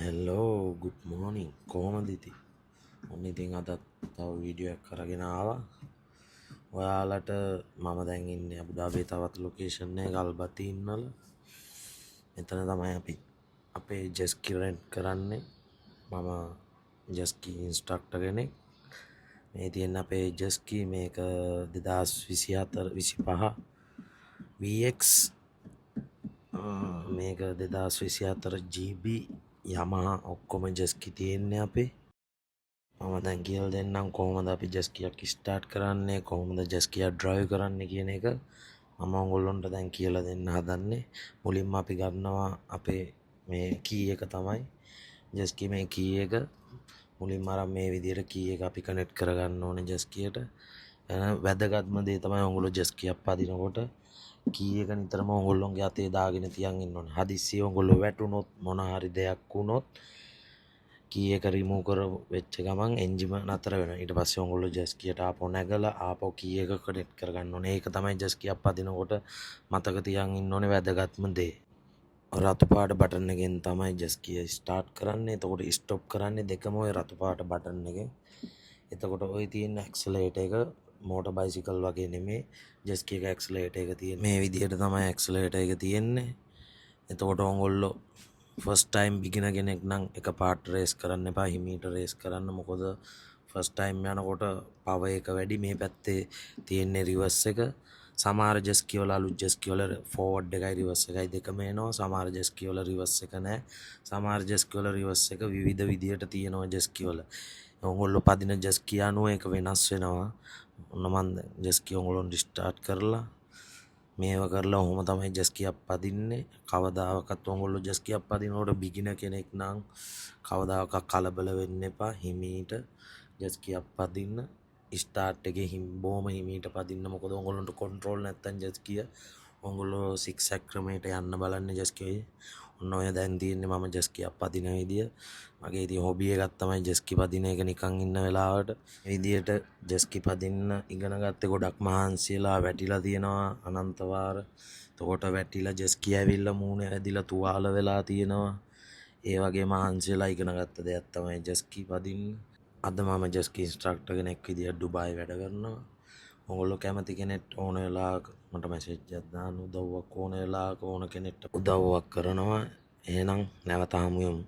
හෙල්ලෝ good මෝනිින් කොහොමද ඉතින් ඔන්න ඉතින් අදත් තව වීඩියෝ එකක් අරගෙන ආවා ඔයාලට මම දැන් ඉන්නේ අබුදාබියේ තවත් ලොකේෂන් එකක අල්බතීන් වල මෙතන තමයි අපි අපේ ජෙස්කි රෙන්ට් කරන්නේ මම ජෙස්කි ඉන්ස්ට්‍රක්ටර් කෙනෙක් මේ තියෙන අපේ ජෙස්කි මේක 2024 25 VX මේක 2024 GB Yamaha ඔක්කොම ජෙස්කි තියෙන්නේ අපේ මම දැන් කියලා දෙන්නම් කොහොමද අපි ජෙස්කියක් ස්ටාර්ට් කරන්නේ කොහොමද ජෙස්කිය ඩ්‍රයිව් කරන්නේ කියන එක මම ඔයගොල්ලන්ට දැන් කියලා දෙන්න හදන්නේ මුලින්ම අපි ගන්නවා අපේ මේ කී එක තමයි ජෙස්කි මේ කී එක මුලින්ම අරන් මේ විදිහට කී එක අපි කනෙක්ට් කරගන්න ඕනේ ජෙස්කියට වැදගත්ම දේ තමයි ඔයගොල්ලෝ ජෙස්කියක් පදිනකොට කී එක නිතරම ඔයගොල්ලෝගේ අතේ දාගෙන තියන් ඉන්න ඕනේ හදිස්සියේ ඔයගොල්ලෝ වැටුනොත් මොන හරි දෙයක් වුණොත් කී එක රිමූව් කර වෙච්ච ගමන් එන්ජිම නතර වෙනවා ඊට පස්සේ ඔයගොල්ලෝ ජෙස්කියට ආපහු නැගලා ආපහු කී එක කනෙක්ට් කරගන්න ඕනේ ඒක තමයි ජෙස්කියක් පදිනකොට මතක තියන් ඉන්න ඕනේ වැදගත්ම දේ රතු පාට බටන් එකෙන් තමයි ජෙස්කිය ස්ටාර්ට් කරන්නේ එතකොට ස්ටොප් කරන්නේ දෙකම ওই රතු පාට බටන් එකෙන් එතකොට ওই තියෙන ඇක්සලරේටර් එක මෝටර් බයිසිකල් වගේ නෙමෙයි ජෙස්කි එක ඇක්සලරේටර් එක තියෙන්නේ මේ විදිහට තමයි ඇක්සලරේටර් එක තියෙන්නේ එතකොට ඔයගොල්ලෝ ෆස්ට් ටයිම් බිගිනර් කෙනෙක් නම් එකපාරට රේස් කරන්න එපා හිමීට රේස් කරන්න මොකද ෆස්ට් ටයිම් යනකොට පවර් එක වැඩි මේ පැත්තේ තියෙන්නේ රිවර්ස් එක සමහර ජෙස්කි වල අලුත් ජෙස්කි වල ෆෝවර්ඩ් එකයි රිවර්ස් එකයි දෙකම එනවා සමහර ජෙස්කි වල රිවර්ස් එක නැහැ සමහර ජෙස්කි වල රිවර්ස් එක විවිධ විදියට තියෙනවා ජෙස්කි වල ඔයගොල්ලෝ පදින ජෙස්කි අනුව ඒක වෙනස් වෙනවා ඔන්න මම ජෙස්කි ඔයගොල්ලෝ ස්ටාර්ට් කරලා මේව කරලා ඔහොම තමයි ජෙස්කියක් පදින්නේ කවදාකවත් ඔයගොල්ලෝ ජෙස්කියක් පදිනකොට බිගිනර් කෙනෙක් නම් කවදාකවත් කලබල වෙන්න එපා හිමීට ජෙස්කියක් පදින්න ස්ටාර්ට් එකේ බොහොම හිමීට පදින්න මොකද ඔයගොල්ලන්ට කන්ට්‍රෝල් නැත්තම් ජෙස්කිය ඔයගොල්ලෝ සික්සැක් ක්‍රමයට යන්න බලන්න ජෙස්කියේ ඔන්න ඔය දැන් තියෙන්නේ මම ජෙස්කියක් පදින විදිය මගේ ඉතින් හොබි එකක් තමයි ජෙස්කි පදින එක නිකන් ඉන්න වෙලාවට මේ විදියට ජෙස්කි පදින්න ඉගෙන ගත්තේ ගොඩක් මහන්සියලා වැටිලා තියෙනවා අනන්ත වාර එතකොට වැටිලා ජෙස්කි ඇවිල්ලා මූණේ ඇදිලා තුවාල වෙලා තියෙනවා ඒ වගේ මහන්සියලා ඉගෙන ගත්ත දෙයක් තමයි ජෙස්කි පදින්න අද මම ජෙස්කි ඉන්ස්ට්‍රක්ටර් කෙනෙක් විදියට ඩුබායි වැඩ කරනවා ඔයගොල්ලෝ කැමති කෙනෙක් ඕන වෙලාවක මට මැසේජ් එකක් දාන්න උදව්වක් ඕන වෙලාවක ඕන කෙනෙක්ට උදව්වක් කරනවා එහෙනම් නැවත හමු වෙමු